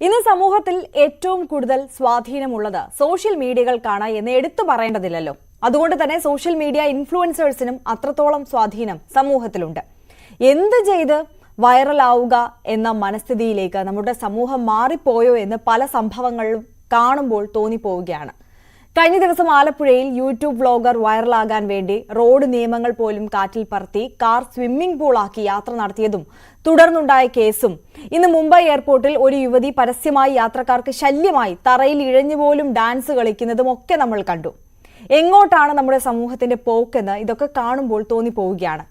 ഇന്ന് സമൂഹത്തിൽ ഏറ്റവും കൂടുതൽ സ്വാധീനമുള്ളത് സോഷ്യൽ മീഡിയകൾക്കാണ് എന്ന് എടുത്തു പറയേണ്ടതില്ലല്ലോ. അതുകൊണ്ട് തന്നെ സോഷ്യൽ മീഡിയ ഇൻഫ്ലുവൻസേഴ്സിനും അത്രത്തോളം സ്വാധീനം സമൂഹത്തിലുണ്ട്. എന്ത് ചെയ്ത് വൈറലാവുക എന്ന മനസ്ഥിതിയിലേക്ക് നമ്മുടെ സമൂഹം മാറിപ്പോയോ എന്ന് പല സംഭവങ്ങളും കാണുമ്പോൾ തോന്നിപ്പോവുകയാണ്. കഴിഞ്ഞ ദിവസം ആലപ്പുഴയിൽ യൂട്യൂബ് വ്ലോഗർ വൈറലാകാൻ വേണ്ടി റോഡ് നിയമങ്ങൾ പോലും കാറ്റിൽ പറത്തി കാർ സ്വിമ്മിംഗ് പൂളാക്കി യാത്ര നടത്തിയതും തുടർന്നുണ്ടായ കേസും, ഇന്ന് മുംബൈ എയർപോർട്ടിൽ ഒരു യുവതി പരസ്യമായി യാത്രക്കാർക്ക് ശല്യമായി തറയിൽ ഇഴഞ്ഞുപോലും ഡാൻസ് കളിക്കുന്നതും ഒക്കെ നമ്മൾ കണ്ടു. എങ്ങോട്ടാണ് നമ്മുടെ സമൂഹത്തിന്റെ പോക്കെന്ന് ഇതൊക്കെ കാണുമ്പോൾ തോന്നിപ്പോവുകയാണ്.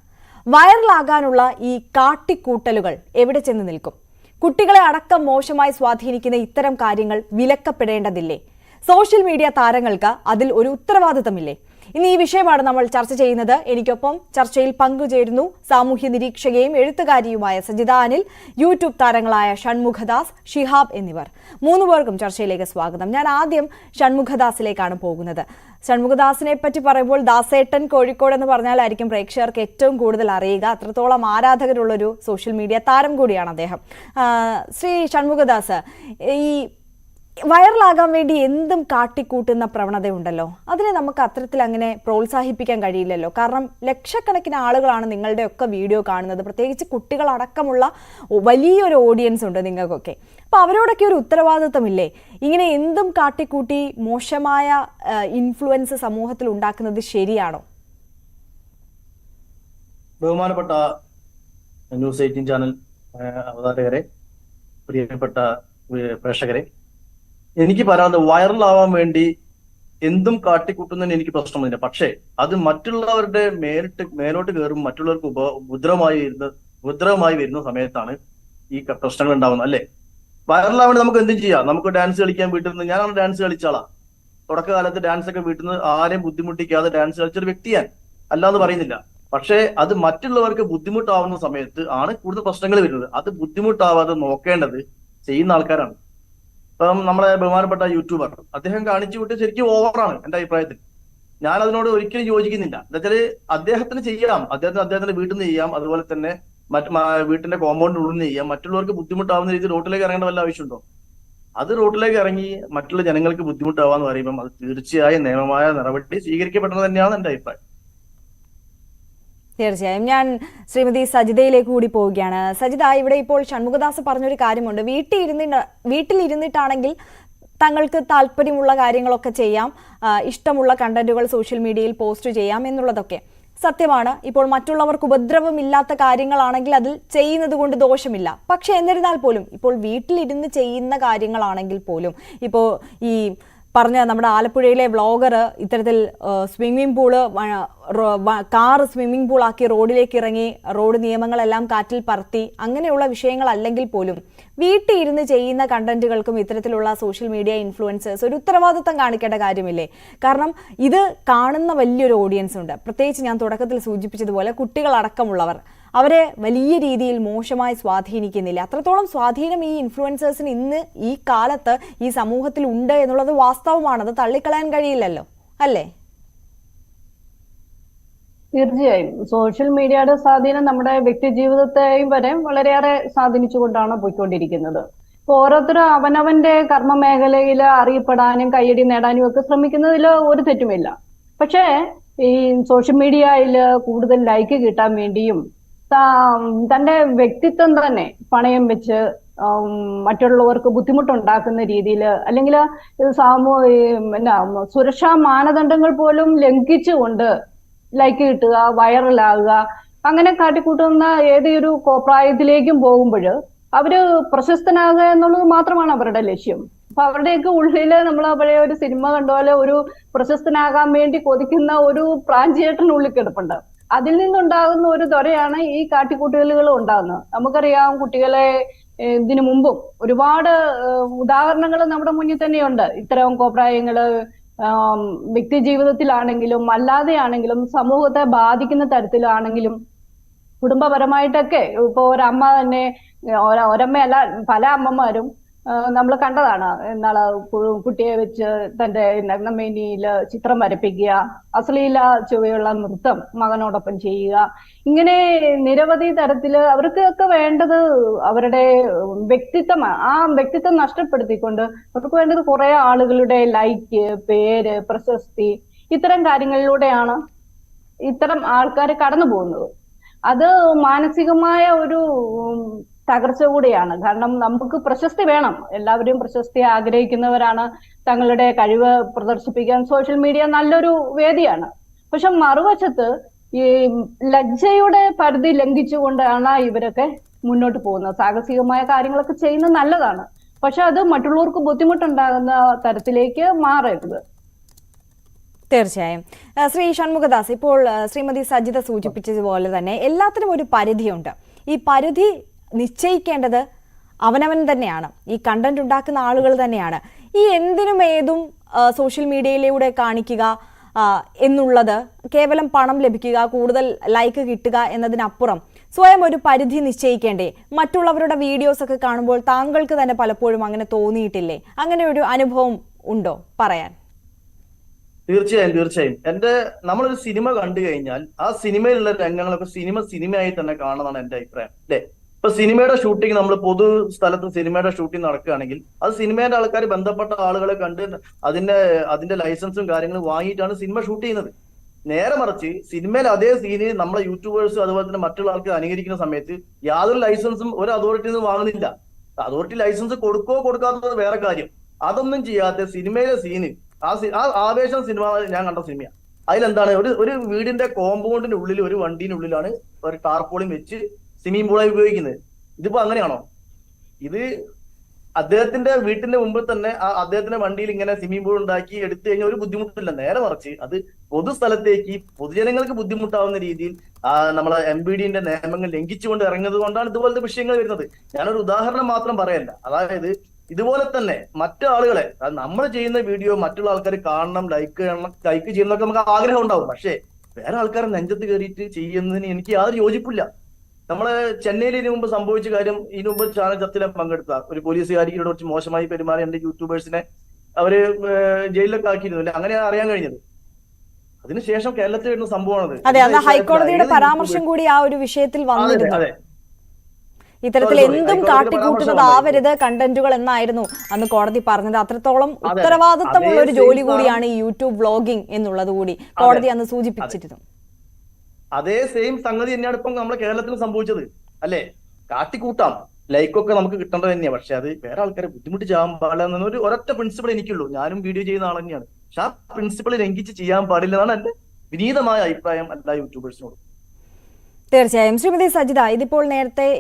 വൈറലാകാനുള്ള ഈ കാട്ടിക്കൂട്ടലുകൾ എവിടെ ചെന്ന് നിൽക്കും? കുട്ടികളെ അടക്കം മോശമായി സ്വാധീനിക്കുന്ന ഇത്തരം കാര്യങ്ങൾ വിലക്കപ്പെടേണ്ടതില്ലേ? സോഷ്യൽ മീഡിയ താരങ്ങൾക്ക് അതിൽ ഒരു ഉത്തരവാദിത്തമില്ലേ? ഇന്ന് ഈ വിഷയമാണ് നമ്മൾ ചർച്ച ചെയ്യുന്നത്. എനിക്കൊപ്പം ചർച്ചയിൽ പങ്കുചേരുന്നു സാമൂഹ്യ നിരീക്ഷകയും എഴുത്തുകാരിയുമായ സജിത അനിൽ, യൂട്യൂബ് താരങ്ങളായ ഷൺമുഖദാസ്, ഷിഹാബ് എന്നിവർ. മൂന്നു പേർക്കും ചർച്ചയിലേക്ക് സ്വാഗതം. ഞാൻ ആദ്യം ഷൺമുഖദാസിലേക്കാണ് പോകുന്നത്. ഷൺമുഖദാസിനെ പറ്റി പറയുമ്പോൾ ദാസേട്ടൻ കോഴിക്കോട് എന്ന് പറഞ്ഞാലായിരിക്കും പ്രേക്ഷകർക്ക് ഏറ്റവും കൂടുതൽ അറിയുക. അത്രത്തോളം ആരാധകരുള്ളൊരു സോഷ്യൽ മീഡിയ താരം കൂടിയാണ് അദ്ദേഹം. ശ്രീ ഷൺമുഖദാസ്, ഈ വൈറലാകാൻ വേണ്ടി എന്തും കാട്ടിക്കൂട്ടുന്ന പ്രവണതയുണ്ടല്ലോ, അതിനെ നമുക്ക് അത്തരത്തിൽ അങ്ങനെ പ്രോത്സാഹിപ്പിക്കാൻ കഴിയില്ലല്ലോ. കാരണം ലക്ഷക്കണക്കിന് ആളുകളാണ് നിങ്ങളുടെയൊക്കെ വീഡിയോ കാണുന്നത്. പ്രത്യേകിച്ച് കുട്ടികളടക്കമുള്ള വലിയൊരു ഓഡിയൻസ് ഉണ്ട് നിങ്ങൾക്കൊക്കെ. അപ്പോൾ അവരോടൊക്കെ ഒരു ഉത്തരവാദിത്തമില്ലേ? ഇങ്ങനെ എന്തും കാട്ടിക്കൂട്ടി മോശമായ ഇൻഫ്ലുവൻസ് സമൂഹത്തിൽ ഉണ്ടാക്കുന്നത് ശരിയാണോ? ബഹുമാനപ്പെട്ട ന്യൂസ് 18 ചാനൽ അവതാരകരെ, പ്രിയപ്പെട്ട പ്രേക്ഷകരെ, എനിക്ക് പറയാവുന്നത് വൈറലാവാൻ വേണ്ടി എന്തും കാട്ടിക്കൂട്ടുന്നതിന് എനിക്ക് പ്രശ്നമൊന്നുമില്ല. പക്ഷേ അത് മറ്റുള്ളവരുടെ മേലോട്ട് കയറും, മറ്റുള്ളവർക്ക് ഉപദ്രവമായി വരുന്ന സമയത്താണ് ഈ പ്രശ്നങ്ങൾ ഉണ്ടാവുന്നത്, അല്ലേ? വൈറലാവാൻ വേണ്ടി നമുക്ക് എന്തും ചെയ്യാം. നമുക്ക് ഡാൻസ് കളിക്കാൻ വീട്ടിൽ നിന്ന്, ഞാനാണ് ഡാൻസ് കളിച്ചാളാ. തുടക്കകാലത്ത് ഡാൻസ് ഒക്കെ വീട്ടിൽ നിന്ന് ആരെയും ബുദ്ധിമുട്ടിക്കാതെ ഡാൻസ് കളിച്ചൊരു വ്യക്തിയാൻ അല്ലാന്ന് പറയുന്നില്ല. പക്ഷേ അത് മറ്റുള്ളവർക്ക് ബുദ്ധിമുട്ടാവുന്ന സമയത്ത് ആണ് കൂടുതൽ പ്രശ്നങ്ങൾ വരുന്നത്. അത് ബുദ്ധിമുട്ടാവാതെ നോക്കേണ്ടത് ചെയ്യുന്ന ആൾക്കാരാണ്. ഇപ്പം നമ്മളെ ബഹുമാനപ്പെട്ട യൂട്യൂബർ അദ്ദേഹം കാണിച്ചു വിട്ട് ശരിക്കും ഓവറാണ് എന്റെ അഭിപ്രായത്തിൽ. ഞാൻ അതിനോട് ഒരിക്കലും യോജിക്കുന്നില്ല. എന്താ വെച്ചാല് അദ്ദേഹത്തിന് ചെയ്യാം, അദ്ദേഹത്തിന്റെ വീട്ടിൽ നിന്ന് ചെയ്യാം, അതുപോലെ തന്നെ വീട്ടിന്റെ കോമ്പൗണ്ടിനുള്ളിൽ നിന്ന് ചെയ്യാം. മറ്റുള്ളവർക്ക് ബുദ്ധിമുട്ടാവുന്ന രീതിയിൽ റോട്ടിലേക്ക് ഇറങ്ങേണ്ട വല്ല ആവശ്യമുണ്ടോ? അത് റോട്ടിലേക്ക് ഇറങ്ങി മറ്റുള്ള ജനങ്ങൾക്ക് ബുദ്ധിമുട്ടാവാന്ന് പറയുമ്പോൾ അത് തീർച്ചയായും നിയമമായ നടപടി സ്വീകരിക്കപ്പെട്ടത് തന്നെയാണ് എന്റെ അഭിപ്രായം. തീർച്ചയായും. ഞാൻ ശ്രീമതി സജിതയിലേക്ക് കൂടി പോവുകയാണ്. സജിത, ഇവിടെ ഇപ്പോൾ ഷൺമുഖദാസ് പറഞ്ഞൊരു കാര്യമുണ്ട്. വീട്ടിലിരുന്നിട്ടാണെങ്കിൽ തങ്ങൾക്ക് താല്പര്യമുള്ള കാര്യങ്ങളൊക്കെ ചെയ്യാം, ഇഷ്ടമുള്ള കണ്ടന്റുകൾ സോഷ്യൽ മീഡിയയിൽ പോസ്റ്റ് ചെയ്യാം എന്നുള്ളതൊക്കെ സത്യമാണ്. ഇപ്പോൾ മറ്റുള്ളവർക്ക് ഉപദ്രവമില്ലാത്ത കാര്യങ്ങളാണെങ്കിൽ അതിൽ ചെയ്യുന്നത് കൊണ്ട് ദോഷമില്ല. പക്ഷെ എന്നിരുന്നാൽ പോലും ഇപ്പോൾ വീട്ടിലിരുന്ന് ചെയ്യുന്ന കാര്യങ്ങളാണെങ്കിൽ പോലും, ഇപ്പോൾ ഈ പറഞ്ഞ നമ്മുടെ ആലപ്പുഴയിലെ വ്ളോഗർ ഇത്തരത്തിൽ സ്വിമ്മിംഗ് പൂള്, കാർ സ്വിമ്മിംഗ് പൂളാക്കി റോഡിലേക്ക് ഇറങ്ങി റോഡ് നിയമങ്ങളെല്ലാം കാറ്റിൽ പറത്തി, അങ്ങനെയുള്ള വിഷയങ്ങളല്ലെങ്കിൽ പോലും വീട്ടിൽ ഇരുന്ന് ചെയ്യുന്ന കണ്ടന്റുകൾക്കും ഇത്തരത്തിലുള്ള സോഷ്യൽ മീഡിയ ഇൻഫ്ലുവൻസേഴ്സ് ഒരു ഉത്തരവാദിത്തം കാണിക്കേണ്ട കാര്യമില്ലേ? കാരണം ഇത് കാണുന്ന വലിയൊരു ഓഡിയൻസ് ഉണ്ട്. പ്രത്യേകിച്ച് ഞാൻ തുടക്കത്തിൽ സൂചിപ്പിച്ചതുപോലെ കുട്ടികളടക്കമുള്ളവർ, അവരെ വലിയ രീതിയിൽ മോശമായി സ്വാധീനിക്കുന്നില്ല. അത്രത്തോളം സ്വാധീനം ഈ ഇൻഫ്ലുവൻസേഴ്സിന് ഇന്ന് ഈ കാലത്ത് ഈ സമൂഹത്തിൽ ഉണ്ട് എന്നുള്ളത് വാസ്തവമാണ്. അത് തള്ളിക്കളയാൻ കഴിയില്ലല്ലോ, അല്ലേ? തീർച്ചയായും സോഷ്യൽ മീഡിയയുടെ സ്വാധീനം നമ്മുടെ വ്യക്തി ജീവിതത്തെയും വരെ വളരെയേറെ സ്വാധീനിച്ചുകൊണ്ടാണ് പോയിക്കൊണ്ടിരിക്കുന്നത്. ഇപ്പൊ ഓരോരുത്തരും അവനവന്റെ കർമ്മ മേഖലയിൽ അറിയപ്പെടാനും കയ്യടി നേടാനും ഒക്കെ ശ്രമിക്കുന്നതിൽ ഒരു തെറ്റുമില്ല. പക്ഷേ ഈ സോഷ്യൽ മീഡിയയിൽ കൂടുതൽ ലൈക്ക് കിട്ടാൻ വേണ്ടിയും തന്റെ വ്യക്തിത്വം തന്നെ പണയം വെച്ച് മറ്റുള്ളവർക്ക് ബുദ്ധിമുട്ടുണ്ടാക്കുന്ന രീതിയിൽ, അല്ലെങ്കിൽ സുരക്ഷാ മാനദണ്ഡങ്ങൾ പോലും ലംഘിച്ചുകൊണ്ട് ലൈക്ക് കിട്ടുക, വൈറലാകുക, അങ്ങനെ കാട്ടിക്കൂട്ടുന്ന ഏതൊരു കോപ്രായത്തിലേക്കും പോകുമ്പോൾ അവര് പ്രശസ്തനാകുക എന്നുള്ളത് മാത്രമാണ് അവരുടെ ലക്ഷ്യം. അപ്പൊ അവരുടെയൊക്കെ ഉള്ളില് നമ്മൾ പഴയ ഒരു സിനിമ കണ്ട പോലെ ഒരു പ്രശസ്തനാകാൻ വേണ്ടി കൊതിക്കുന്ന ഒരു പ്രാഞ്ചിയേട്ടനുള്ളിൽ കിടപ്പുണ്ട്. അതിൽ നിന്നുണ്ടാകുന്ന ഒരു ത്വരയാണ് ഈ കാട്ടിക്കൂട്ടലുകൾ ഉണ്ടാകുന്നത്. നമുക്കറിയാം, കുട്ടികളെ ഇതിനു മുമ്പും ഒരുപാട് ഉദാഹരണങ്ങൾ നമ്മുടെ മുന്നിൽ തന്നെയുണ്ട്. ഇത്തരം കോപ്രായങ്ങള് വ്യക്തി ജീവിതത്തിലാണെങ്കിലും അല്ലാതെയാണെങ്കിലും സമൂഹത്തെ ബാധിക്കുന്ന തരത്തിലാണെങ്കിലും കുടുംബപരമായിട്ടൊക്കെ ഇപ്പൊ ഒരമ്മ തന്നെ, ഒരമ്മയല്ല പല അമ്മമാരും നമ്മൾ കണ്ടതാണ്. എന്നാള് കുട്ടിയെ വെച്ച് തന്റെ നഗ്നമേനിയില് ചിത്രം വരപ്പിക്കുക, അശ്ലീല ചുവയുള്ള നൃത്തം മകനോടൊപ്പം ചെയ്യുക, ഇങ്ങനെ നിരവധി തരത്തില് അവർക്കൊക്കെ വേണ്ടത് അവരുടെ വ്യക്തിത്വമാണ്. ആ വ്യക്തിത്വം നഷ്ടപ്പെടുത്തിക്കൊണ്ട് അവർക്ക് വേണ്ടത് കുറെ ആളുകളുടെ ലൈക്ക്, പേര്, പ്രശസ്തി, ഇത്തരം കാര്യങ്ങളിലൂടെയാണ് ഇത്തരം ആൾക്കാർ കടന്നു പോകുന്നത്. അത് മാനസികമായ ഒരു തകർച്ച കൂടിയാണ്. കാരണം നമുക്ക് പ്രശസ്തി വേണം, എല്ലാവരും പ്രശസ്തി ആഗ്രഹിക്കുന്നവരാണ്, തങ്ങളുടെ കഴിവ് പ്രദർശിപ്പിക്കാൻ സോഷ്യൽ മീഡിയ നല്ലൊരു വേദിയാണ്. പക്ഷെ മറുവശത്ത് ഈ ലജ്ജയുടെ പരിധി ലംഘിച്ചുകൊണ്ടാണ് ഇവരൊക്കെ മുന്നോട്ട് പോകുന്നത്. സാഹസികമായ കാര്യങ്ങളൊക്കെ ചെയ്യുന്നത് നല്ലതാണ്, പക്ഷെ അത് മറ്റുള്ളവർക്ക് ബുദ്ധിമുട്ടുണ്ടാകുന്ന തരത്തിലേക്ക് മാറരുത്. തീർച്ചയായും. ശ്രീ ഷൺമുഖദാസ്, ഇപ്പോൾ ശ്രീമതി സജിത സൂചിപ്പിച്ചതുപോലെ തന്നെ എല്ലാത്തിനും ഒരു പരിധിയുണ്ട്. ഈ പരിധി നിശ്ചയിക്കേണ്ടത് അവനവൻ തന്നെയാണ്, ഈ കണ്ടന്റ് ഉണ്ടാക്കുന്ന ആളുകൾ തന്നെയാണ്. ഈ എന്തിനും ഏതും സോഷ്യൽ മീഡിയയിലൂടെ കാണിക്കുക എന്നുള്ളത് കേവലം പണം ലഭിക്കുക, കൂടുതൽ ലൈക്ക് കിട്ടുക എന്നതിനപ്പുറം സ്വയം ഒരു പരിധി നിശ്ചയിക്കേണ്ടേ? മറ്റുള്ളവരുടെ വീഡിയോസ് ഒക്കെ കാണുമ്പോൾ താങ്കൾക്ക് തന്നെ പലപ്പോഴും അങ്ങനെ തോന്നിയിട്ടില്ലേ? അങ്ങനെ ഒരു അനുഭവം ഉണ്ടോ പറയാൻ? തീർച്ചയായും. നമ്മളൊരു സിനിമ കണ്ടു കഴിഞ്ഞാൽ ആ സിനിമയിലുള്ള രംഗങ്ങളൊക്കെ സിനിമയായി തന്നെ കാണണമെന്നാണ് എന്റെ അഭിപ്രായം, അല്ലെ? ഇപ്പൊ സിനിമയുടെ ഷൂട്ടിംഗ് നമ്മൾ പൊതു സ്ഥലത്ത് സിനിമയുടെ ഷൂട്ടിംഗ് നടക്കുകയാണെങ്കിൽ അത് സിനിമയുടെ ആൾക്കാർ ബന്ധപ്പെട്ട ആളുകളെ കണ്ട് അതിന്റെ ലൈസൻസും കാര്യങ്ങളും വാങ്ങിയിട്ടാണ് സിനിമ ഷൂട്ട് ചെയ്യുന്നത്. നേരെ മറിച്ച് സിനിമയിൽ അതേ സീന് നമ്മളെ യൂട്യൂബേഴ്സ് അതുപോലെ തന്നെ മറ്റുള്ള ആൾക്ക് അനുകരിക്കുന്ന സമയത്ത് യാതൊരു ലൈസൻസും ഒരു അതോറിറ്റിയിൽ നിന്ന് വാങ്ങുന്നില്ല. അതോറിറ്റി ലൈസൻസ് കൊടുക്കോ കൊടുക്കാത്തത് വേറെ കാര്യം. അതൊന്നും ചെയ്യാതെ സിനിമയിലെ സീന് ആ ആവേശം സിനിമ ഞാൻ കണ്ട സിനിമയാണ്. അതിലെന്താണ്, ഒരു വീടിന്റെ കോമ്പൗണ്ടിന്റെ ഉള്ളിൽ ഒരു വണ്ടീനുള്ളിലാണ് ഒരു ടാർപോളിയും വെച്ച് സ്വിമ്മിംഗ് പൂളായി ഉപയോഗിക്കുന്നത്. ഇതിപ്പോ അങ്ങനെയാണോ? ഇത് അദ്ദേഹത്തിന്റെ വീട്ടിന്റെ മുമ്പിൽ തന്നെ അദ്ദേഹത്തിന്റെ വണ്ടിയിൽ ഇങ്ങനെ സ്വിമ്മിംഗ് പൂൾ ഉണ്ടാക്കി എടുത്തു കഴിഞ്ഞാൽ ഒരു ബുദ്ധിമുട്ടില്ല. നേരെ മറിച്ച് അത് പൊതുസ്ഥലത്തേക്ക് പൊതുജനങ്ങൾക്ക് ബുദ്ധിമുട്ടാവുന്ന രീതിയിൽ നമ്മളെ MBDന്റെ നിയമങ്ങൾ ലംഘിച്ചുകൊണ്ട് ഇറങ്ങുന്നത് കൊണ്ടാണ് ഇതുപോലത്തെ വിഷയങ്ങൾ വരുന്നത്. ഞാനൊരു ഉദാഹരണം മാത്രം പറയല്ല. അതായത് ഇതുപോലെ തന്നെ മറ്റു ആളുകളെ നമ്മൾ ചെയ്യുന്ന വീഡിയോ മറ്റുള്ള ആൾക്കാർ കാണണം, ലൈക്ക് ചെയ്യണമെന്നൊക്കെ നമുക്ക് ആഗ്രഹം ഉണ്ടാവും. പക്ഷേ വേറെ ആൾക്കാരെ നെഞ്ചത്ത് കയറിയിട്ട് ചെയ്യുന്നതിന് എനിക്ക് യാതൊരു യോജിപ്പില്ല. നമ്മള് ചെന്നൈയിൽ ഇതിനു മുമ്പ് സംഭവിച്ച കാര്യം, ഇതിനു മുമ്പ് ചാനൽ ചർച്ചയിൽ പങ്കെടുത്ത ഒരു പോലീസുകാരി ഇവിടെ കുറച്ച് മോശമായി പെരുമാറി എന്റെ യൂട്യൂബേഴ്സിനെ അവര് ജയിലിലൊക്കെ ആക്കിയിരുന്നില്ല, അങ്ങനെയാണ് അറിയാൻ കഴിഞ്ഞത്. അതിനുശേഷം കേരളത്തിൽ വരുന്ന സംഭവമാണത്. അതെ, അന്ന് ഹൈക്കോടതിയുടെ പരാമർശം കൂടി ആ ഒരു വിഷയത്തിൽ വന്നിരുന്നു. ഇത്തരത്തിൽ എന്തും കാട്ടിക്കൂട്ടുന്നതാവരുത് കണ്ടന്റുകൾ എന്നായിരുന്നു അന്ന് കോടതി പറഞ്ഞത്. അത്രത്തോളം ഉത്തരവാദിത്തമുള്ള ഒരു ജോലി കൂടിയാണ് ഈ യൂട്യൂബ് വ്ലോഗിംഗ് എന്നുള്ളത് കൂടി കോടതി അന്ന് സൂചിപ്പിച്ചിരുന്നു. അതേ സെയിം സംഗതി തന്നെയാണ് ഇപ്പം നമ്മുടെ കേരളത്തിൽ സംഭവിച്ചത്, അല്ലെ? കാട്ടിക്കൂട്ടാം, ലൈക്കൊക്കെ നമുക്ക് കിട്ടേണ്ടത് തന്നെയാണ്, പക്ഷെ അത് വേറെ ആൾക്കാരെ ബുദ്ധിമുട്ടിച്ചാകാൻ പാടില്ല എന്നൊരു ഒരൊറ്റ പ്രിൻസിപ്പിൾ എനിക്കുള്ളൂ. ഞാനും വീഡിയോ ചെയ്യുന്ന ആൾ തന്നെയാണ്. പക്ഷെ ആ പ്രിൻസിപ്പിൾ ലംഘിച്ച് ചെയ്യാൻ പാടില്ല എന്നാണ് എന്റെ വിനീതമായ അഭിപ്രായം എല്ലാ യൂട്യൂബേഴ്സിനോട്. തീർച്ചയായും. ശ്രീമതി സജിത,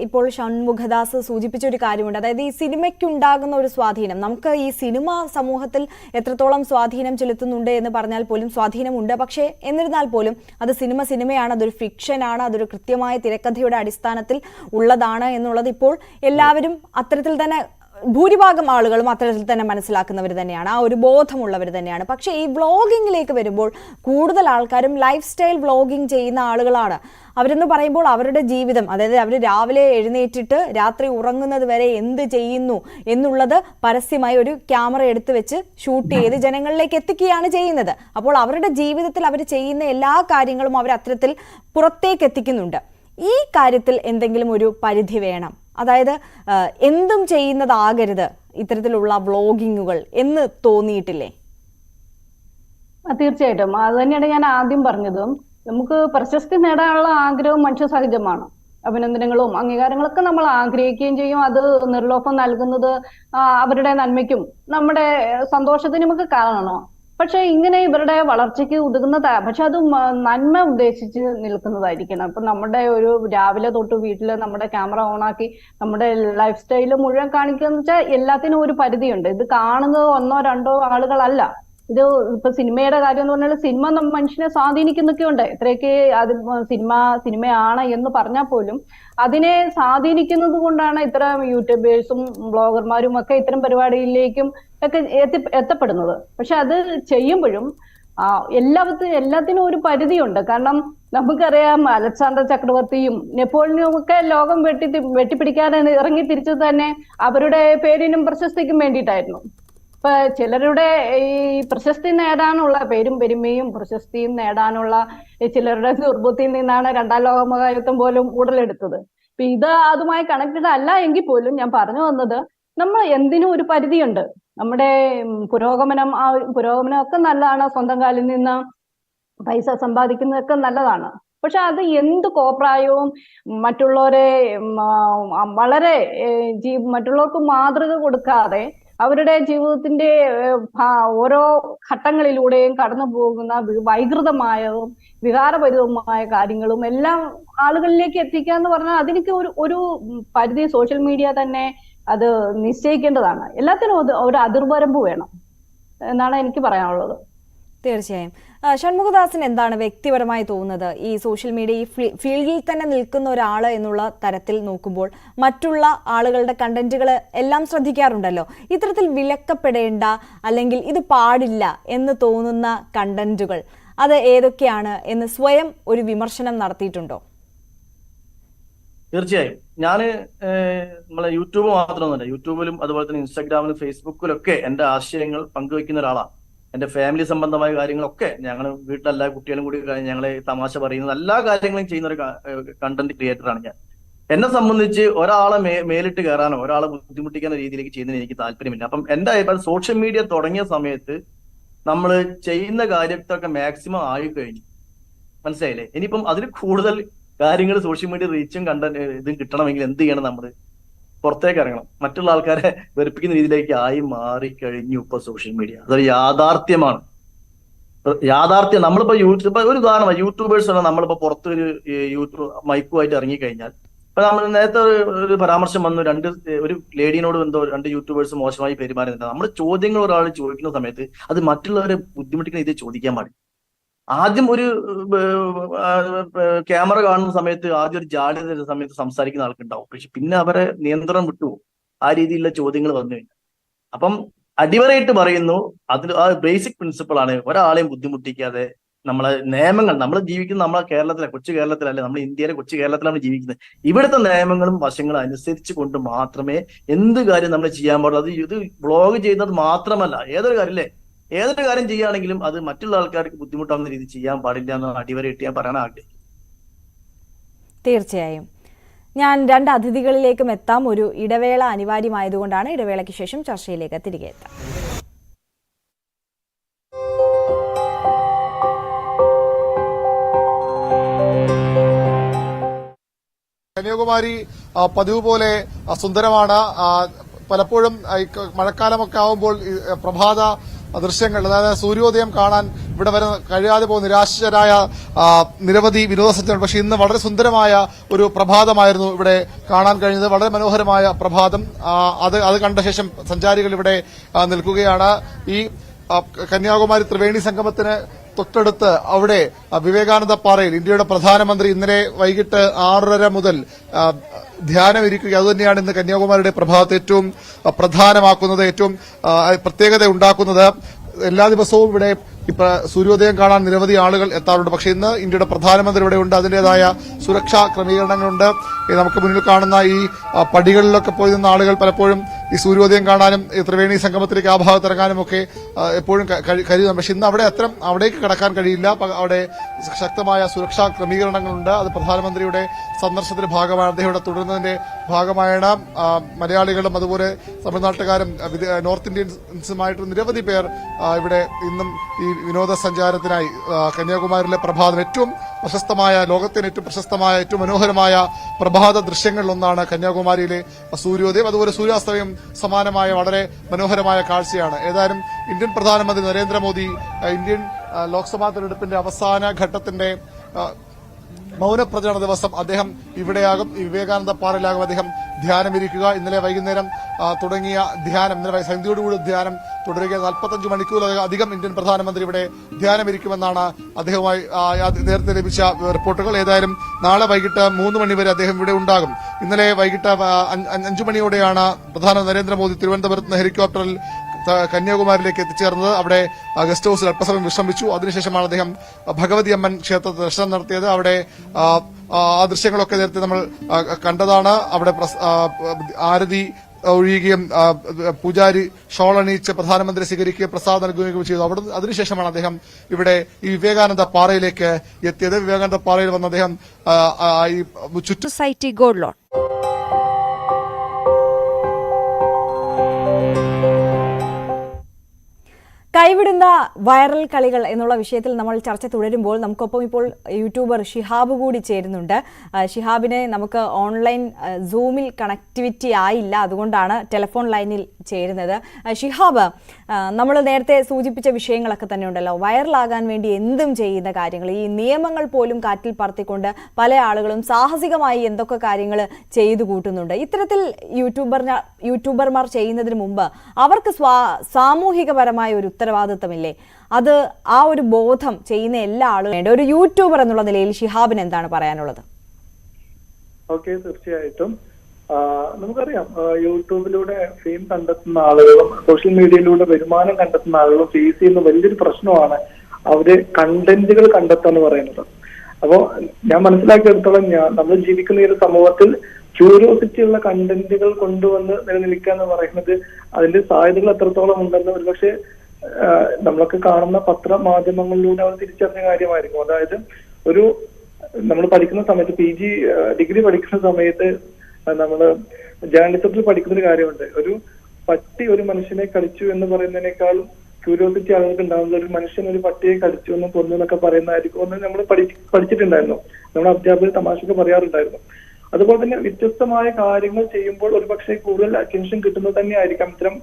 ഇപ്പോൾ ഷൺമുഖദാസ് സൂചിപ്പിച്ച ഒരു കാര്യമുണ്ട്. അതായത് ഈ സിനിമയ്ക്കുണ്ടാകുന്ന ഒരു സ്വാധീനം, നമുക്ക് ഈ സിനിമ സമൂഹത്തിൽ എത്രത്തോളം സ്വാധീനം ചെലുത്തുന്നുണ്ട് എന്ന് പറഞ്ഞാൽ പോലും സ്വാധീനമുണ്ട്. പക്ഷേ എന്നിരുന്നാൽ പോലും അത് സിനിമയാണ്, അതൊരു ഫിക്ഷനാണ്, അതൊരു കൃത്യമായ തിരക്കഥയുടെ അടിസ്ഥാനത്തിൽ ഉള്ളതാണ് എന്നുള്ളത് ഇപ്പോൾ എല്ലാവരും അത്തരത്തിൽ തന്നെ, ഭൂരിഭാഗം ആളുകളും അത്തരത്തിൽ തന്നെ മനസ്സിലാക്കുന്നവർ തന്നെയാണ്, ആ ഒരു ബോധമുള്ളവർ തന്നെയാണ്. പക്ഷേ ഈ വ്ളോഗിങ്ങിലേക്ക് വരുമ്പോൾ കൂടുതൽ ആൾക്കാരും ലൈഫ് സ്റ്റൈൽ വ്ളോഗിങ് ചെയ്യുന്ന ആളുകളാണ്. അവരെന്ന് പറയുമ്പോൾ അവരുടെ ജീവിതം, അതായത് അവർ രാവിലെ എഴുന്നേറ്റിട്ട് രാത്രി ഉറങ്ങുന്നത് വരെ എന്ത് ചെയ്യുന്നു എന്നുള്ളത് പരസ്യമായി ഒരു ക്യാമറ എടുത്തു വെച്ച് ഷൂട്ട് ചെയ്ത് ജനങ്ങളിലേക്ക് എത്തിക്കുകയാണ് ചെയ്യുന്നത്. അപ്പോൾ അവരുടെ ജീവിതത്തിൽ അവർ ചെയ്യുന്ന എല്ലാ കാര്യങ്ങളും അവർ അത്തരത്തിൽ പുറത്തേക്ക് എത്തിക്കുന്നുണ്ട്. ഈ കാര്യത്തിൽ എന്തെങ്കിലും ഒരു പരിധി വേണം. അതായത് എന്തും ചെയ്യുന്നതാകരുത് ഇത്തരത്തിലുള്ള വ്ളോഗിങ്ങുകൾ എന്ന് തോന്നിയിട്ടില്ലേ? തീർച്ചയായിട്ടും. അത് തന്നെയാണ് ഞാൻ ആദ്യം പറഞ്ഞതും. നമുക്ക് പ്രശസ്തി നേടാനുള്ള ആഗ്രഹം മനുഷ്യ സഹജമാണ്. അഭിനന്ദനങ്ങളും അംഗീകാരങ്ങളൊക്കെ നമ്മൾ ആഗ്രഹിക്കുകയും ചെയ്യും. അത് നിർലോഭം നൽകുന്നത് അവരുടെ നന്മയ്ക്കും നമ്മുടെ സന്തോഷത്തിനും ഒക്കെ കാരണമാണോ? പക്ഷെ ഇങ്ങനെ ഇവരുടെ വളർച്ചയ്ക്ക് ഉതകുന്നതാ, പക്ഷെ അത് നന്മ ഉദ്ദേശിച്ച് നിൽക്കുന്നതായിരിക്കണം. ഇപ്പൊ നമ്മുടെ ഒരു രാവിലെ തൊട്ട് വീട്ടില് നമ്മുടെ ക്യാമറ ഓണാക്കി നമ്മുടെ ലൈഫ് സ്റ്റൈല് മുഴുവൻ കാണിക്കുക എന്ന് വെച്ചാൽ എല്ലാത്തിനും ഒരു പരിധിയുണ്ട്. ഇത് കാണുന്നത് 1-2 ആളുകളല്ല. ഇത് ഇപ്പൊ സിനിമയുടെ കാര്യം എന്ന് പറഞ്ഞാൽ സിനിമ മനുഷ്യനെ സ്വാധീനിക്കുന്നൊക്കെ ഉണ്ട്. എത്രയൊക്കെ അത് സിനിമയാണ് എന്ന് പറഞ്ഞാൽ പോലും അതിനെ സ്വാധീനിക്കുന്നത് കൊണ്ടാണ് ഇത്തരം യൂട്യൂബേഴ്സും ബ്ലോഗർമാരും ഒക്കെ ഇത്തരം പരിപാടിയിലേക്കും ഒക്കെ എത്തപ്പെടുന്നത്. പക്ഷെ അത് ചെയ്യുമ്പോഴും എല്ലാത്തിനും ഒരു പരിധിയുണ്ട്. കാരണം നമുക്കറിയാം അലക്സാണ്ടർ ചക്രവർത്തിയും നെപ്പോളിയനും ഒക്കെ ലോകം വെട്ടിപ്പിടിക്കാൻ ഇറങ്ങി തിരിച്ചത് തന്നെ അവരുടെ പേരിനും പ്രശസ്തിക്കും വേണ്ടിയിട്ടായിരുന്നു. ഇപ്പൊ ചിലരുടെ ഈ പ്രശസ്തി നേടാനുള്ള പേരും പെരുമയും പ്രശസ്തിയും നേടാനുള്ള ചിലരുടെ ദുർബുദ്ധിയിൽ നിന്നാണ് രണ്ടാം ലോക മഹായുദ്ധം പോലും ഉടലെടുത്തത്. ഇപ്പൊ ഇത് അതുമായി കണക്റ്റഡ് അല്ല എങ്കിൽ പോലും ഞാൻ പറഞ്ഞു വന്നത്, നമ്മൾ എന്തിനും ഒരു പരിധിയുണ്ട്. നമ്മുടെ പുരോഗമനം ഒക്കെ നല്ലതാണ്, സ്വന്തം കാലിൽ നിന്ന് പൈസ സമ്പാദിക്കുന്നതൊക്കെ നല്ലതാണ്. പക്ഷെ അത് എന്ത് കോപ്രായവും മറ്റുള്ളവരെ വളരെ മറ്റുള്ളവർക്ക് മാതൃക കൊടുക്കാതെ അവരുടെ ജീവിതത്തിന്റെ ഓരോ ഘട്ടങ്ങളിലൂടെയും കടന്നു പോകുന്ന വൈകൃതമായതും വികാരപരിതവുമായ കാര്യങ്ങളും എല്ലാം ആളുകളിലേക്ക് എത്തിക്കുക എന്ന് പറഞ്ഞാൽ അതിനൊക്കെ ഒരു പരിധി സോഷ്യൽ മീഡിയ തന്നെ അത് നിശ്ചയിക്കേണ്ടതാണ്. എല്ലാത്തിനും ഒരു അതിർവരമ്പ് വേണം എന്നാണ് എനിക്ക് പറയാനുള്ളത്. തീർച്ചയായും. ഷൺമുഖദാസിന് എന്താണ് വ്യക്തിപരമായി തോന്നുന്നത്, ഈ സോഷ്യൽ മീഡിയ ഈ ഫീൽഡിൽ തന്നെ നിൽക്കുന്ന ഒരാൾ എന്നുള്ള തരത്തിൽ നോക്കുമ്പോൾ മറ്റുള്ള ആളുകളുടെ കണ്ടന്റുകൾ എല്ലാം ശ്രദ്ധിക്കാറുണ്ടല്ലോ, ഇത്തരത്തിൽ വിലക്കപ്പെടേണ്ട അല്ലെങ്കിൽ ഇത് പാടില്ല എന്ന് തോന്നുന്ന കണ്ടന്റുകൾ അത് ഏതൊക്കെയാണ് എന്ന് സ്വയം ഒരു വിമർശനം നടത്തിയിട്ടുണ്ടോ? തീർച്ചയായും. ഞാൻ നമ്മളെ യൂട്യൂബ് മാത്രമൊന്നുമല്ല, യൂട്യൂബിലും അതുപോലെ തന്നെ ഇൻസ്റ്റാഗ്രാമിലും ഫേസ്ബുക്കിലൊക്കെ എന്റെ ആശയങ്ങൾ പങ്കുവെക്കുന്ന ഒരാളാണ്. എന്റെ ഫാമിലി സംബന്ധമായ കാര്യങ്ങളൊക്കെ ഞങ്ങൾ വീട്ടിലെല്ലാ കുട്ടികളും കൂടി ഞങ്ങളെ തമാശ പറയുന്നത് എല്ലാ കാര്യങ്ങളും ചെയ്യുന്ന ഒരു കണ്ടന്റ് ക്രിയേറ്ററാണ് ഞാൻ. എന്നെ സംബന്ധിച്ച് ഒരാളെ മേലിട്ട് കയറാനോ ഒരാളെ ബുദ്ധിമുട്ടിക്കുന്ന രീതിയിലേക്ക് ചെയ്യുന്നതിന് എനിക്ക് താല്പര്യമില്ല. അപ്പം എന്റെ അഭിപ്രായം സോഷ്യൽ മീഡിയ തുടങ്ങിയ സമയത്ത് നമ്മൾ ചെയ്യുന്ന കാര്യത്തൊക്കെ മാക്സിമം ആയിക്കഴിഞ്ഞു, മനസ്സിലായില്ലേ? ഇനിയിപ്പം അതിൽ കൂടുതൽ കാര്യങ്ങൾ സോഷ്യൽ മീഡിയ റീച്ചും കണ്ടന്റ് ഇതും കിട്ടണമെങ്കിൽ എന്ത് ചെയ്യണം? നമ്മൾ പുറത്തേക്ക് ഇറങ്ങണം. മറ്റുള്ള ആൾക്കാരെ വെറുപ്പിക്കുന്ന രീതിയിലേക്ക് ആയി മാറിക്കഴിഞ്ഞു ഇപ്പൊ സോഷ്യൽ മീഡിയ. അതൊരു യാഥാർത്ഥ്യമാണ്. യാഥാർത്ഥ്യം. നമ്മളിപ്പോ ഒരു ഉദാഹരണം, യൂട്യൂബേഴ്സ് ആണ്. നമ്മളിപ്പോ പുറത്ത് ഒരു യൂട്യൂബ് മൈക്കുമായിട്ട് ഇറങ്ങിക്കഴിഞ്ഞാൽ ഇപ്പൊ നമ്മൾ നേരത്തെ ഒരു പരാമർശം വന്നു, ഒരു ലേഡിനോട് എന്തോ 2 യൂട്യൂബേഴ്സ് മോശമായി പെരുമാറുന്നുണ്ട്. നമ്മൾ ചോദ്യങ്ങൾ ഒരാൾ ചോദിക്കുന്ന സമയത്ത് അത് മറ്റുള്ളവരെ ബുദ്ധിമുട്ടിക്കുന്ന രീതിയിൽ ചോദിക്കാൻ പാടില്ല. ആദ്യം ഒരു ക്യാമറ കാണുന്ന സമയത്ത് ആദ്യം ഒരു ജാള്യത തരുന്ന സമയത്ത് സംസാരിക്കുന്ന ആൾക്കുണ്ടാവും. പക്ഷെ പിന്നെ അവരെ നിയന്ത്രണം വിട്ടുപോകും ആ രീതിയിലുള്ള ചോദ്യങ്ങൾ വന്നു കഴിഞ്ഞാൽ. അപ്പം അടിവരയിട്ട് പറയുന്നു, അതിൽ ആ ബേസിക് പ്രിൻസിപ്പിൾ ആണ് ഒരാളെയും ബുദ്ധിമുട്ടിക്കാതെ നമ്മളെ നിയമങ്ങൾ, നമ്മൾ ജീവിക്കുന്ന നമ്മളെ കൊച്ചു കേരളത്തിലല്ലേ, നമ്മൾ ഇന്ത്യയിലെ കൊച്ചു കേരളത്തിലാണ് ജീവിക്കുന്നത്. ഇവിടുത്തെ നിയമങ്ങളും വശങ്ങളും അനുസരിച്ച് കൊണ്ട് മാത്രമേ എന്ത് കാര്യം നമ്മൾ ചെയ്യാൻ പാടുള്ളൂ. അത് ഇത് വ്ളോഗ് ചെയ്യുന്നത് മാത്രമല്ല, ഏതൊരു കാര്യം ചെയ്യുകയാണെങ്കിലും അത് മറ്റുള്ള ആൾക്കാർക്ക് ബുദ്ധിമുട്ടാവുന്ന രീതി ചെയ്യാൻ പാടില്ല എന്നാണ് അടിവരയിട്ട് ഞാൻ പറയാൻ ആഗ്രഹിക്കുന്നത്. തീർച്ചയായും. ഞാൻ 2 അതിഥികളിലേക്കും എത്താം. ഒരു ഇടവേള അനിവാര്യമായതുകൊണ്ടാണ് ഇടവേളയ്ക്ക് ശേഷം ചർച്ചയിലേക്ക് തിരികെ എത്താം. കന്യാകുമാരി പതിവ് പോലെ സുന്ദരമാണ്. പലപ്പോഴും മഴക്കാലമൊക്കെ ആവുമ്പോൾ പ്രഭാത ദൃശ്യങ്ങൾ, അതായത് സൂര്യോദയം കാണാൻ ഇവിടെ വരെ കഴിയാതെ പോകുന്ന നിരാശരായ നിരവധി വിനോദസഞ്ചാരികൾ. പക്ഷെ ഇന്ന് വളരെ സുന്ദരമായ ഒരു പ്രഭാതമായിരുന്നു ഇവിടെ കാണാൻ കഴിഞ്ഞത്. വളരെ മനോഹരമായ പ്രഭാതം. അത് കണ്ട ശേഷം സഞ്ചാരികൾ ഇവിടെ നിൽക്കുകയാണ്. ഈ കന്യാകുമാരി ത്രിവേണി സംഗമത്തിന് തൊട്ടടുത്ത് അവിടെ വിവേകാനന്ദ പാറയിൽ ഇന്ത്യയുടെ പ്രധാനമന്ത്രി ഇന്നലെ വൈകിട്ട് 6:30 മുതൽ ധ്യാനം ഇരിക്കുക. അതുതന്നെയാണ് ഇന്ന് കന്യാകുമാരിയുടെ പ്രഭാതത്തെ ഏറ്റവും പ്രധാനമാക്കുന്നത്, ഏറ്റവും പ്രത്യേകത ഉണ്ടാക്കുന്നത്. എല്ലാ ദിവസവും ഇവിടെ സൂര്യോദയം കാണാൻ നിരവധി ആളുകൾ എത്താറുണ്ട്. പക്ഷേ ഇന്ന് ഇന്ത്യയുടെ പ്രധാനമന്ത്രി ഇവിടെ ഉണ്ട്. അതിന്റേതായ സുരക്ഷാ ക്രമീകരണങ്ങളുണ്ട്. നമുക്ക് മുന്നിൽ കാണുന്ന ഈ പടികളിലൊക്കെ പോയി നിന്ന ആളുകൾ പലപ്പോഴും ഈ സൂര്യോദയം കാണാനും ത്രിവേണി സംഗമത്തിലേക്ക് ആ ഭാഗത്ത് ഇറങ്ങാനും ഒക്കെ എപ്പോഴും കരുതുന്നു. പക്ഷെ ഇന്ന് അവിടേക്ക് കടക്കാൻ കഴിയില്ല. അവിടെ ശക്തമായ സുരക്ഷാ ക്രമീകരണങ്ങളുണ്ട്. അത് പ്രധാനമന്ത്രിയുടെ സന്ദർശനത്തിന്റെ ഭാഗമാണ്. അദ്ദേഹം ഇവിടെ തുടരുന്നതിന്റെ ഭാഗമായാണ് മലയാളികളും അതുപോലെ തമിഴ്നാട്ടുകാരും നോർത്ത് ഇന്ത്യൻസുമായിട്ട് നിരവധി പേർ ഇവിടെ ഇന്നും ഈ വിനോദസഞ്ചാരത്തിനായി കന്യാകുമാരിയിലെ പ്രഭാതം ഏറ്റവും പ്രശസ്തമായ, ലോകത്തിന് ഏറ്റവും പ്രശസ്തമായ, ഏറ്റവും മനോഹരമായ പ്രഭാത ദൃശ്യങ്ങളിലൊന്നാണ് കന്യാകുമാരിയിലെ സൂര്യോദയം. അതുപോലെ സൂര്യാസ്തമയം സമാനമായ വളരെ മനോഹരമായ കാഴ്ചയാണ്. ഏതായാലും ഇന്ത്യൻ പ്രധാനമന്ത്രി നരേന്ദ്രമോദി ഇന്ത്യൻ ലോക്സഭാ തെരഞ്ഞെടുപ്പിന്റെ അവസാന ഘട്ടത്തിന്റെ മൌനപ്രചരണ ദിവസം അദ്ദേഹം ഇവിടെയാകും, ഈ വിവേകാനന്ദ പാറയിലാകും അദ്ദേഹം ധ്യാനമിരിക്കുക. ഇന്നലെ വൈകുന്നേരം തുടങ്ങിയ ധ്യാനം, ഇന്നലെ സന്ധ്യയോടുകൂടി ധ്യാനം തുടരുക. 45 മണിക്കൂറിലധികം ഇന്ത്യൻ പ്രധാനമന്ത്രി ഇവിടെ ധ്യാനമിരിക്കുമെന്നാണ് അദ്ദേഹവുമായി നേരത്തെ ലഭിച്ച റിപ്പോർട്ടുകൾ. ഏതായാലും നാളെ വൈകിട്ട് 3 മണി വരെ അദ്ദേഹം ഇവിടെ ഉണ്ടാകും. ഇന്നലെ വൈകിട്ട് 5 മണിയോടെയാണ് പ്രധാനമന്ത്രി നരേന്ദ്രമോദി തിരുവനന്തപുരത്ത് നിന്ന് ഹെലികോപ്റ്ററിൽ കന്യാകുമാരിയിലേക്ക് എത്തിച്ചേർന്നത്. അവിടെ ഗസ്റ്റ് ഹൌസിൽ അല്പസമയം വിശ്രമിച്ചു. അതിനുശേഷമാണ് അദ്ദേഹം ഭഗവതി അമ്മൻ ക്ഷേത്രത്തിൽ ദർശനം നടത്തിയത്. അവിടെ ആ ദൃശ്യങ്ങളൊക്കെ നേരത്തെ നമ്മൾ കണ്ടതാണ്. അവിടെ ആരതി ഒഴിയുകയും പൂജാരി ഷോൾ അണിയിച്ച് പ്രധാനമന്ത്രി സ്വീകരിക്കുകയും പ്രസാദം നൽകുകയും ചെയ്തു. അതിനുശേഷമാണ് അദ്ദേഹം ഇവിടെ ഈ വിവേകാനന്ദ പാറയിലേക്ക് എത്തിയത്. വിവേകാനന്ദ പാറയിൽ വന്ന് അദ്ദേഹം ചുറ്റും സൊസൈറ്റി ഗോൾഡ് ലോൺ. കൈവിടുന്ന വൈറൽ കളികൾ എന്നുള്ള വിഷയത്തിൽ നമ്മൾ ചർച്ച തുടരുമ്പോൾ നമുക്കൊപ്പം ഇപ്പോൾ യൂട്യൂബർ ഷിഹാബ് കൂടി ചേരുന്നുണ്ട്. ഷിഹാബിനെ നമുക്ക് ഓൺലൈൻ സൂമിൽ കണക്ടിവിറ്റി ആയില്ല, അതുകൊണ്ടാണ് ടെലിഫോൺ ലൈനിൽ ചേരുന്നത്. ഷിഹാബ്, നമ്മൾ നേരത്തെ സൂചിപ്പിച്ച വിഷയങ്ങളൊക്കെ തന്നെ ഉണ്ടല്ലോ, വൈറലാകാൻ വേണ്ടി എന്തും ചെയ്യുന്ന കാര്യങ്ങൾ, ഈ നിയമങ്ങൾ പോലും കാറ്റിൽ പറത്തിക്കൊണ്ട് പല ആളുകളും സാഹസികമായി എന്തൊക്കെ കാര്യങ്ങൾ ചെയ്തു കൂട്ടുന്നുണ്ട്. ഇത്തരത്തിൽ യൂട്യൂബർമാർ ചെയ്യുന്നതിന് മുമ്പ് അവർക്ക് സാമൂഹികപരമായ ഒരു ഉത്തരവാദിത്തമില്ലേ? അത് ആ ഒരു ബോധം ചെയ്യുന്ന എല്ലാ ആളുകളും വേണ്ട. ഒരു യൂട്യൂബർ എന്നുള്ള നിലയിൽ ഷിഹാബിന് എന്താണ് പറയാനുള്ളത്? ഓക്കെ, തീർച്ചയായിട്ടും നമുക്കറിയാം, യൂട്യൂബിലൂടെ ഫെയിം കണ്ടെത്തുന്ന ആളുകളും സോഷ്യൽ മീഡിയയിലൂടെ വരുമാനം കണ്ടെത്തുന്ന ആളുകളും ഫേസ് ചെയ്യുന്ന വലിയൊരു പ്രശ്നമാണ് അവര് കണ്ടന്റുകൾ കണ്ടെത്തുക എന്ന് പറയുന്നത്. അപ്പോ ഞാൻ മനസ്സിലാക്കിയെടുത്തോളം നമ്മൾ ജീവിക്കുന്ന ഈ ഒരു സമൂഹത്തിൽ ക്യൂരിയോസിറ്റി ഉള്ള കണ്ടന്റുകൾ കൊണ്ടുവന്ന് നിലനിൽക്കുക എന്ന് പറയുന്നത് അതിന്റെ സാധ്യതകൾ എത്രത്തോളം ഉണ്ടെന്ന് ഒരുപക്ഷെ നമ്മളൊക്കെ കാണുന്ന പത്രമാധ്യമങ്ങളിലൂടെ അവർ തിരിച്ചറിഞ്ഞ കാര്യമായിരിക്കും. അതായത് നമ്മൾ പഠിക്കുന്ന സമയത്ത് ഡിഗ്രി പഠിക്കുന്ന സമയത്ത് നമ്മൾ ജേർണലിസത്തിൽ പഠിക്കുന്ന ഒരു കാര്യമുണ്ട്. ഒരു പട്ടി ഒരു മനുഷ്യനെ കടിച്ചു എന്ന് പറയുന്നതിനേക്കാളും ക്യൂരിയോസിറ്റി ആളുകൾക്ക് ഉണ്ടാകുന്നത് ഒരു മനുഷ്യൻ ഒരു പട്ടിയെ കടിച്ചു എന്നും കൊന്നു എന്നൊക്കെ പറയുന്നതായിരിക്കും എന്ന് നമ്മൾ പഠിച്ചിട്ടുണ്ടായിരുന്നു. നമ്മുടെ അധ്യാപകർ തമാശക്ക് പറയാറുണ്ടായിരുന്നു. അതുപോലെ തന്നെ വ്യത്യസ്തമായ കാര്യങ്ങൾ ചെയ്യുമ്പോൾ ഒരുപക്ഷെ കൂടുതൽ അറ്റൻഷൻ കിട്ടുന്നത് തന്നെയായിരിക്കാം ഇത്തരം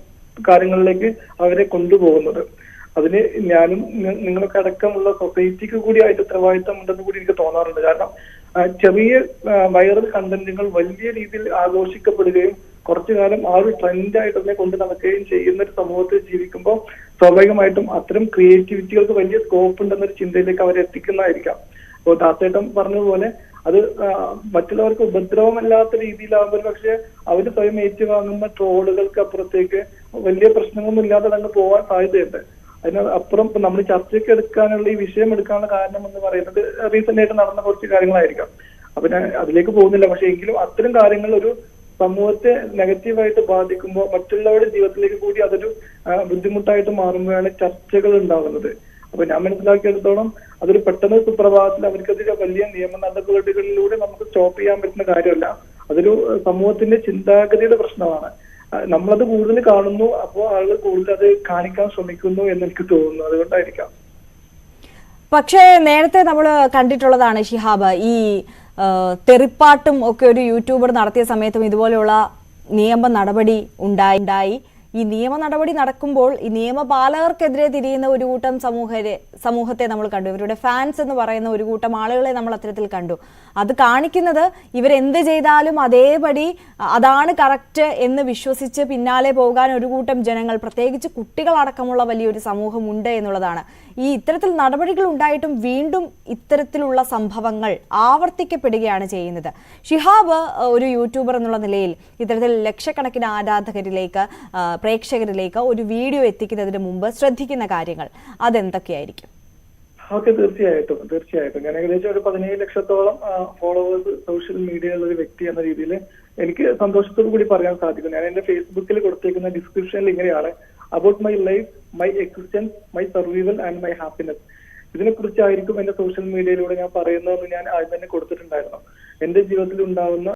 കാര്യങ്ങളിലേക്ക് അവരെ കൊണ്ടുപോകുന്നത്. അതിന് ഞാനും നിങ്ങളൊക്കെ അടക്കമുള്ള സൊസൈറ്റിക്ക് കൂടി ആയിട്ട് ഉത്തരവാദിത്തം ഉണ്ടെന്ന് കൂടി എനിക്ക് തോന്നാറുണ്ട്. കാരണം ചെറിയ വൈറൽ കണ്ടന്റുകൾ വലിയ രീതിയിൽ ആഘോഷിക്കപ്പെടുകയും കുറച്ചു കാലം ആ ഒരു ട്രെൻഡായിട്ട് തന്നെ കൊണ്ട് നടക്കുകയും ചെയ്യുന്ന ഒരു സമൂഹത്തിൽ ജീവിക്കുമ്പോൾ സ്വാഭാവികമായിട്ടും അത്തരം ക്രിയേറ്റിവിറ്റികൾക്ക് വലിയ സ്കോപ്പ് ഉണ്ടെന്നൊരു ചിന്തയിലേക്ക് അവരെ എത്തിക്കുന്നതായിരിക്കാം. അപ്പോൾ ദാസേട്ടൻ പറഞ്ഞതുപോലെ അത് മറ്റുള്ളവർക്ക് ഉപദ്രവമല്ലാത്ത രീതിയിലാകുമ്പോൾ പക്ഷെ അവർ സ്വയം ഏറ്റുവാങ്ങുന്ന ട്രോളുകൾക്ക് അപ്പുറത്തേക്ക് വലിയ പ്രശ്നങ്ങളൊന്നും ഇല്ലാതെ തന്നെ പോകാൻ സാധ്യതയുണ്ട്. അതിനപ്പുറം ഇപ്പൊ നമ്മൾ ചർച്ചയ്ക്ക് എടുക്കാനുള്ള ഈ വിഷയം എടുക്കാനുള്ള കാരണം എന്ന് പറയുന്നത് റീസെന്റ് ആയിട്ട് നടന്ന കുറച്ച് കാര്യങ്ങളായിരിക്കാം. അപ്പൊ ഞാൻ അതിലേക്ക് പോകുന്നില്ല. പക്ഷെ എങ്കിലും അത്തരം കാര്യങ്ങൾ ഒരു സമൂഹത്തെ നെഗറ്റീവായിട്ട് ബാധിക്കുമ്പോൾ മറ്റുള്ളവരുടെ ജീവിതത്തിലേക്ക് കൂടി അതൊരു ബുദ്ധിമുട്ടായിട്ട് മാറുമ്പോഴാണ് ചർച്ചകൾ ഉണ്ടാകുന്നത്. അപ്പൊ ഞാൻ മനസ്സിലാക്കിയെടുത്തോളം അതൊരു പെട്ടെന്ന് സുപ്രഭാതത്തിൽ അവർക്കെതിരെ വലിയ നിയമ നടപടികളിലൂടെ നമുക്ക് സ്റ്റോപ്പ് ചെയ്യാൻ പറ്റുന്ന കാര്യമല്ല. അതൊരു സമൂഹത്തിന്റെ ചിന്താഗതിയുടെ പ്രശ്നമാണ്. നമ്മളത് കൂടുതൽ കാണുന്നു, അപ്പോൾ ആളുകൾ കൂടുതൽ അത് കാണിക്കാൻ ശ്രമിക്കുന്നു എന്ന് എനിക്ക് തോന്നുന്നു. അതുകൊണ്ടായിരിക്കാം. പക്ഷേ നേരത്തെ നമ്മൾ കണ്ടിട്ടുള്ളതാണ് ഷിഹാബ്, ഈ തെറിപ്പാട്ടും ഒക്കെ ഒരു യൂട്യൂബർ നടത്തിയ സമയത്തും ഇതുപോലെയുള്ള നിയമ നടപടി ഉണ്ടായി. ഈ നിയമ നടപടി നടക്കുമ്പോൾ ഈ നിയമപാലകർക്കെതിരെ തിരിയുന്ന ഒരു കൂട്ടം സമൂഹത്തെ നമ്മൾ കണ്ടു. ഇവരുടെ ഫാൻസ് എന്ന് പറയുന്ന ഒരു കൂട്ടം ആളുകളെ നമ്മൾ അത്തരത്തിൽ കണ്ടു. അത് കാണിക്കുന്നത് ഇവരെന്ത് ചെയ്താലും അതേപടി അതാണ് കറക്റ്റ് എന്ന് വിശ്വസിച്ച് പിന്നാലെ പോകാൻ ഒരു കൂട്ടം ജനങ്ങൾ, പ്രത്യേകിച്ച് കുട്ടികളടക്കമുള്ള വലിയൊരു സമൂഹമുണ്ട് എന്നുള്ളതാണ്. ഈ ഇത്തരത്തിൽ നടപടികൾ ഉണ്ടായിട്ടും വീണ്ടും ഇത്തരത്തിലുള്ള സംഭവങ്ങൾ ആവർത്തിക്കപ്പെടുകയാണ് ചെയ്യുന്നത്. ഷിഹാബ് ഒരു യൂട്യൂബർ എന്നുള്ള നിലയിൽ ഇത്തരത്തിൽ ലക്ഷക്കണക്കിന് ആരാധകരിലേക്ക്, പ്രേക്ഷകരിലേക്ക് ഒരു വീഡിയോ എത്തിക്കുന്നതിന് മുമ്പ് ശ്രദ്ധിക്കുന്ന കാര്യങ്ങൾ അതെന്തൊക്കെയായിരിക്കും? ഓക്കെ, തീർച്ചയായിട്ടും ഞാൻ ഏകദേശം ഒരു 17 ലക്ഷത്തോളം ഫോളോവേഴ്സ് സോഷ്യൽ മീഡിയയിലുള്ള ഒരു വ്യക്തി എന്ന രീതിയിൽ എനിക്ക് സന്തോഷത്തോടു കൂടി പറയാൻ സാധിക്കും. ഞാൻ എന്റെ ഫേസ്ബുക്കിൽ കൊടുത്തേക്കുന്ന ഡിസ്ക്രിപ്ഷനിൽ ഇങ്ങനെയാണ്: about my life, my existence, my survival and my happiness. ഇതിനെ കുറിച്ചായിരിക്കും എന്റെ സോഷ്യൽ മീഡിയയിലൂടെ ഞാൻ പറയുന്നതെന്ന് ഞാൻ ആദ്യം തന്നെ കൊടുത്തിട്ടുണ്ടായിരുന്നു. എന്റെ ജീവിതത്തിൽ ഉണ്ടാവുന്ന